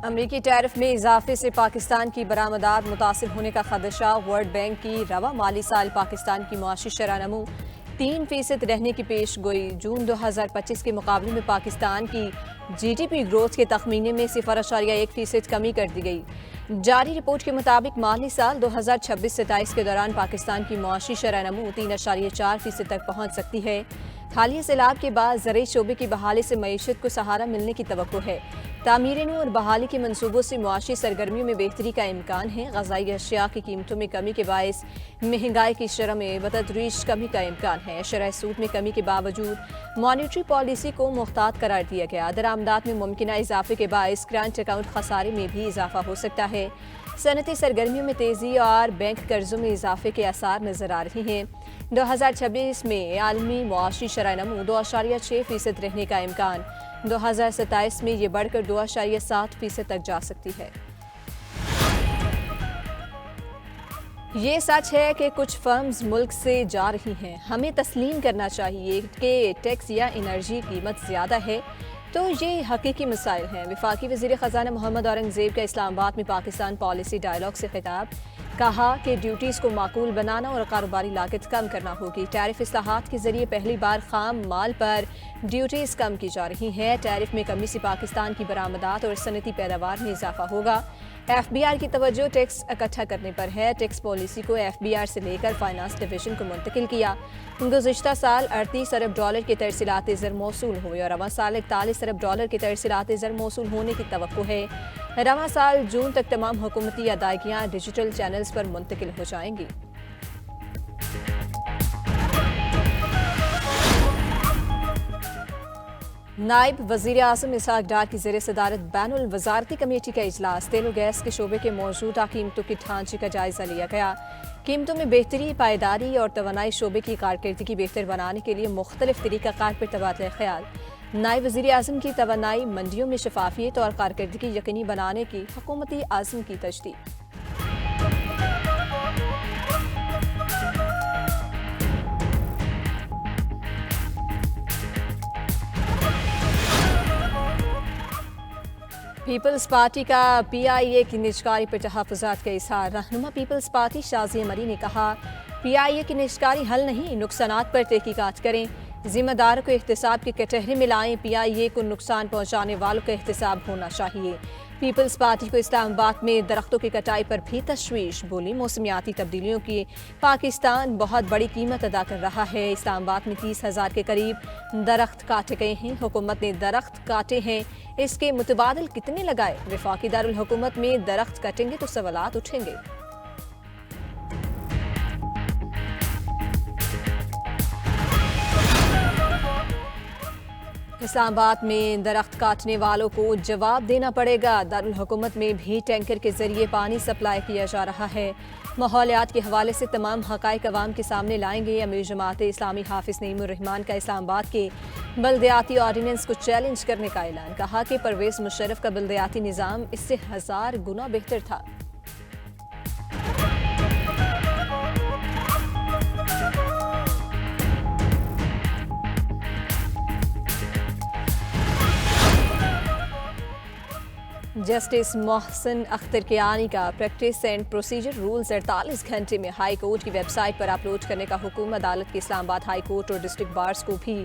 अमरीकी टैरिफ में इजाफे से पाकिस्तान की बरामदात मुतासिर होने का खदशा। वर्ल्ड बैंक की रवा माली साल पाकिस्तान की मुआशी शरह नमू 3% रहने की पेश गोई। जून 2025 के मुकाबले में पाकिस्तान की GDP ग्रोथ के तखमीने में 0.1% कमी कर दी गई। जारी रिपोर्ट के मुताबिक माली साल 2026-27 के दौरान पाकिस्तान की मुआशी शरह नमू 3.4% तक पहुँच सकती है। हालिया सैलाब के बाद ज़राई शोबे की बहाली से मईशत को सहारा मिलने की तवक्को है। तामीर नू और बहाली के मनसूबों से मुआशी सरगर्मियों में बेहतरी का इम्कान है। ग़ज़ाई अशिया की कीमतों में कमी के बायस महंगाई की शरह में बतदरीज कमी का इम्कान है। शरह सूद में कमी के बावजूद मॉनिटरी पॉलिसी को मुख्तात करार दिया गया। दरामदात में मुमकिन इजाफे के बायस करंट अकाउंट खसारे में भी इजाफा हो सकता है। सनती सरगर्मियों में तेज़ी और बैंक कर्जों में इजाफे के आसार नजर आ रहे हैं। 2026 में आलमी मुआशी शरह नमू 2.6% रहने का इम्कान। 2027 में ये बढ़कर 2.7% तक जा सकती है। ये सच है कि कुछ फर्म्स मुल्क से जा रही हैं। हमें तस्लीम करना चाहिए कि टैक्स या एनर्जी कीमत ज़्यादा है, तो ये हकीकी मसाइल हैं। वफाकी वज़ीर ख़ज़ाना मोहम्मद औरंगज़ेब का इस्लामाबाद में पाकिस्तान पॉलिसी डायलॉग से खिताब। कहा कि ड्यूटीज़ को माकूल बनाना और कारोबारी लागत कम करना होगी। टैरिफ इस्लाहात के जरिए पहली बार खाम माल पर ड्यूटीज़ कम की जा रही हैं। टैरिफ में कमी से पाकिस्तान की बरामदात और सनती पैदावार में इजाफा होगा। FBR की तवज्जो टैक्स इकट्ठा करने पर है। टैक्स पॉलिसी को FBR से लेकर फाइनेंस डिवीजन को मुंतकिल किया। गुज़िश्ता साल $38 अरब के तरसीलात ज़र मौसूल हुए और रवां साल $41 अरब के तरसीलात ज़र मौसूल होने की तवक्को है। रवां साल जून तक तमाम हुकूमती अदायगियाँ डिजिटल चैनल्स पर मुंतकिल हो जाएंगी। नायब वज़ीर आज़म इसहाक डार की ज़ेर सदारत बैनुल वज़ारती कमेटी का इजलास। तेल और गैस के शोबे के मौजूदा कीमतों के ढांचे का जायजा लिया गया। कीमतों में बेहतरी, पायदारी और तवानाई शोबे की कारकर्दगी बेहतर बनाने के लिए मुख्तलिफ तरीक़ाकार पर तबादला ख्याल। नायब वज़ीर आज़म की तवानाई मंडियों में शफाफियत और कारकर्दगी यकीनी बनाने की हुकूमती आज़म की तजदीद। पीपल्स पार्टी का PIA की निजकारी पर तहफ़्फ़ुज़ात का इज़हार। रहनुमा पीपल्स पार्टी शाज़िया मरी ने कहा, PIA की निजकारी हल नहीं, नुकसानात पर तहकीकात करें, जिम्मेदारों को एहतसाब के कटहरे में लाएं। PIA को नुकसान पहुँचाने वालों का एहतसाब होना चाहिए। पीपल्स पार्टी को इस्लामाबाद में दरख्तों की कटाई पर भी तशवीश। बोली, मौसमियाती तब्दीलियों की पाकिस्तान बहुत बड़ी कीमत अदा कर रहा है। इस्लामाबाद में 30,000 के करीब दरख्त काटे गए हैं। हुकूमत ने दरख्त काटे हैं, इसके मुतबादिल कितने लगाए? वफाकी दारुल हुकूमत में दरख्त कटेंगे तो सवालात उठेंगे। इस्लामाबाद में दरख्त काटने वालों को जवाब देना पड़ेगा। दारुल हुकूमत में भी टैंकर के जरिए पानी सप्लाई किया जा रहा है। माहौलियात के हवाले से तमाम हक़ाइक़ अवाम के सामने लाएंगे। अमीर जमात इस्लामी हाफिज़ नईमुर रहमान का इस्लामाबाद के बल्दियाती ऑर्डिनेंस को चैलेंज करने का ऐलान। कहा कि परवेज़ मुशर्रफ का बल्दियाती निज़ाम इससे 1000 गुना बेहतर था। जस्टिस मोहसिन अख्तर कियानी का प्रैक्टिस एंड प्रोसीजर रूल्स 48 घंटे में हाई कोर्ट की वेबसाइट पर अपलोड करने का हुक्म। अदालत के इस्लामाबाद हाई कोर्ट और डिस्ट्रिक्ट बार्स को भी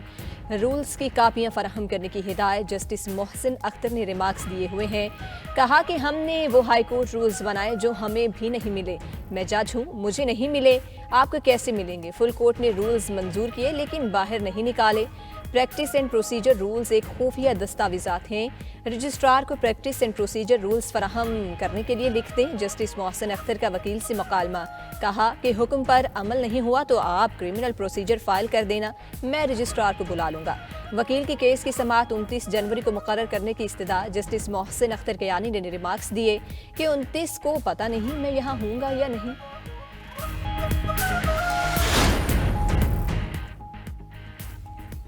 रूल्स की कापियां फराहम करने की हिदायत जस्टिस मोहसिन अख्तर ने रिमार्क्स दिए हुए हैं। कहा कि हमने वो हाई कोर्ट रूल्स बनाए जो हमें भी नहीं मिले। मैं जज हूँ, मुझे नहीं मिले, आपको कैसे मिलेंगे? फुल कोर्ट ने रूल्स मंजूर किए लेकिन बाहर नहीं निकाले। प्रैक्टिस एंड प्रोसीजर रूल्स एक खुफिया दस्तावेजात हैं। रजिस्ट्रार को प्रैक्टिस एंड प्रोसीजर रूल्स फराहम करने के लिए लिख दें। जस्टिस मोहसिन अख्तर का वकील से मुकालमा। कहा कि हुक्म पर अमल नहीं हुआ तो आप क्रिमिनल प्रोसीजर फाइल कर देना, मैं रजिस्ट्रार को बुला लूंगा। वकील के केस की समाअत 29 जनवरी को मुकर्रर करने की इस्तदा जस्टिस मोहसिन अख्तर कियानी ने रिमार्क्स दिए कि 29 को पता नहीं मैं यहाँ हूँगा या नहीं।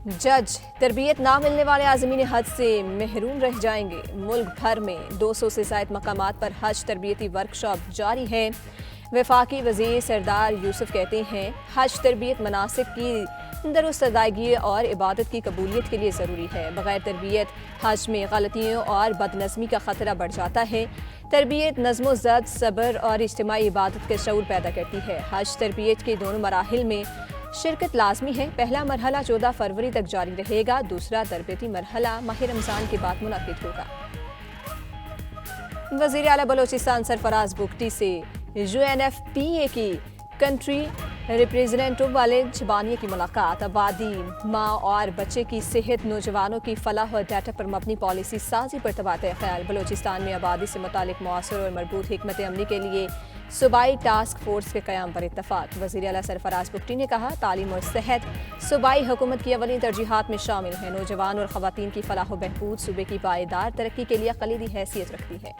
जज, तरबियत ना मिलने वाले आज़मीन हज से महरूम रह जाएंगे। मुल्क भर में 200 से ज़ायद मकामात पर हज तरबियती वर्कशॉप जारी है। वफाकी वज़ीर सरदार यूसुफ कहते हैं, हज तरबियत मनासिक की दुरुस्त अदायगी और इबादत की कबूलियत के लिए ज़रूरी है। बग़ैर तरबियत हज में गलतियों और बदनज़मी का ख़तरा बढ़ जाता है। तरबियत नज़्म ज़ब्त, सब्र और इज्तिमाई इबादत का शऊर पैदा करती है। हज तरबियत के दोनों मराहिल में शिरकत लाजमी है। पहला मरहला 14 फरवरी तक जारी रहेगा, दूसरा तरबियती मरहला माह रमज़ान के बाद मुनक़िद होगा। वज़ीर आला बलोचिस्तान सरफराज बुगटी से UNFPA की कंट्री रिप्रेजेंटेटिव वाले जबानिया की मुलाकात। आबादी, माँ और बच्चे की सेहत, नौजवानों की फलाह और डाटा पर मबनी पॉलिसी साजी पर तबादला ख्याल। बलोचिस्तान में आबादी से मुतालिक मौसर और मरबूत हिकमत अमली के लिए सूबाई टास्क फोर्स के क़याम पर इत्तफाक। वज़ीर आला सरफराज बुगटी ने कहा, तालीम और सेहत सूबाई हुकूमत की अवली तरजीहात में शामिल है। नौजवान और ख़वातीन की फलाह व बहबूद सूबे की पायदार तरक्की के लिए कलीदी हैसियत रखती है।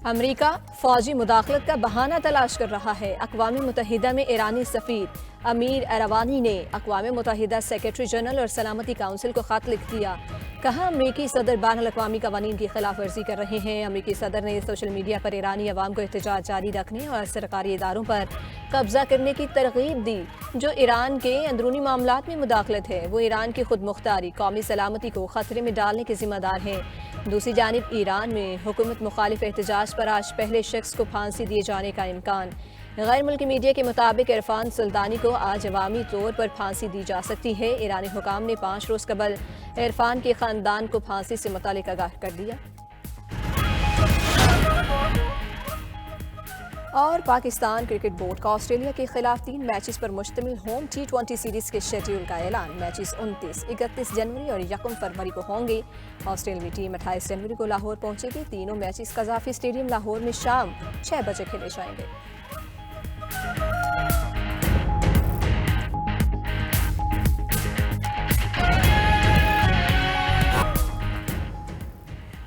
अमरीका फौजी मुदाखलत का बहाना तलाश कर रहा है। अक़वाम मुत्तहिदा में ईरानी सफ़ीर अमीर अरवानी ने अक़वाम मुत्तहिदा सेक्रेटरी जनरल और सलामती काउंसिल को ख़त लिख दिया। कहा, अमरीकी सदर बैनुल अक़वामी क़वानीन की खिलाफ वर्जी कर रहे हैं। अमरीकी सदर ने सोशल मीडिया पर ईरानी अवाम को एहतजाज जारी रखने और सरकारी इदारों पर कब्जा करने की तरगीब दी, जो ईरान के अंदरूनी मामलात में मुदाखलत है। वो ईरान की खुद मुख्तारी, कौमी सलामती को खतरे में डालने के जिम्मेदार हैं। दूसरी जानिब ईरान में हुकूमत मुखालिफ एहतजाज पर आज पहले शख्स को फांसी दिए जाने का इम्कान। गैर मुल्की मीडिया के मुताबिक इरफान सुल्तानी को आज अवामी तौर पर फांसी दी जा सकती है। ईरानी हुकाम ने 5 रोज़ कबल इरफान के ख़ानदान को फांसी से मुतालिक आगाह कर दिया। और पाकिस्तान क्रिकेट बोर्ड का ऑस्ट्रेलिया के खिलाफ 3 मैचेस पर मुश्तमिल होम T20 सीरीज के शेड्यूल का ऐलान। मैचेस 29, 31 जनवरी और 1 फरवरी को होंगे। ऑस्ट्रेलियाई टीम 28 जनवरी को लाहौर पहुंचेगी। तीनों मैचेस कज़ाफ़ी स्टेडियम लाहौर में शाम 6 बजे खेले जाएंगे।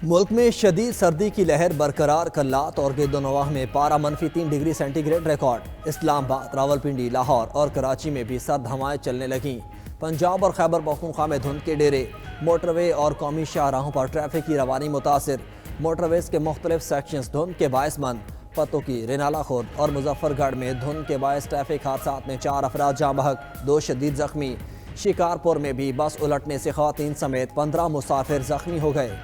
मुल्क में शदीद सर्दी की लहर बरकरार। कल्लात और गिरदोनवाह में पारा -3 degree centigrade record. Islamabad, Rawalpindi, Lahore और कराची में भी सर्द हवाएं चलने लगीं। पंजाब और खैबर पख्तूनख्वा में धुंध के डेरे। मोटरवे और कौमी शाहराहों पर ट्रैफिक की रवानी मुतासिर। मोटरवेज के मुख्तलिफ सेक्शंस धुंध के बायस बंद। पतों की रेनाला खुर्द और मुजफ्फरगढ़ में धुंध के बायस ट्रैफिक हादसात में 4 अफराद जाँ बहक, 2 शदीद जख्मी। शिकारपुर में भी बस उलटने से ख़वातीन समेत 15 मुसाफिर जख्मी हो गए।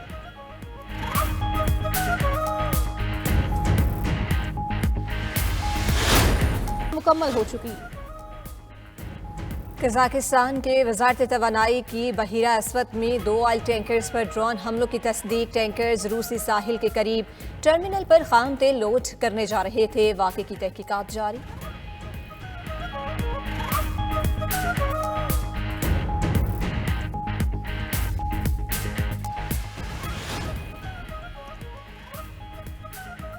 मुकम्मल हो चुकी। कज़ाकिस्तान के वज़ारत तवानाई की बहीरा अस्वद में 2 ऑयल टैंकर्स पर ड्रोन हमलों की तस्दीक। टैंकर्स रूसी साहिल के करीब टर्मिनल पर खाम तेल लोड करने जा रहे थे। वाक़े की तहकीकात जारी।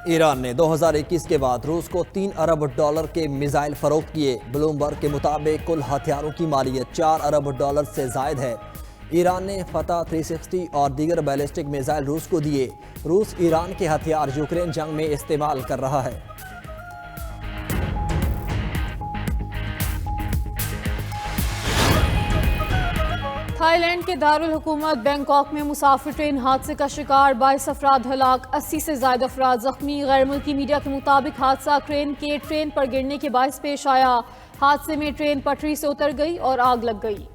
ईरान ने 2021 के बाद रूस को $3 अरब के मिसाइल फरोख्त किए। ब्लूमबर्ग के मुताबिक कुल हथियारों की मालियत $4 अरब से जायद है। ईरान ने फतह 360 और दीगर बैलिस्टिक मिसाइल रूस को दिए। रूस ईरान के हथियार यूक्रेन जंग में इस्तेमाल कर रहा है। थाईलैंड के दारुल हुकूमत बैंकॉक में मुसाफिर ट्रेन हादसे का शिकार, 22 अफराद हलाक, 80 से ज्यादा अफराद जख्मी। गैर मुल्की मीडिया के मुताबिक हादसा ट्रेन पर गिरने के बायस पेश आया। हादसे में ट्रेन पटरी से उतर गई और आग लग गई।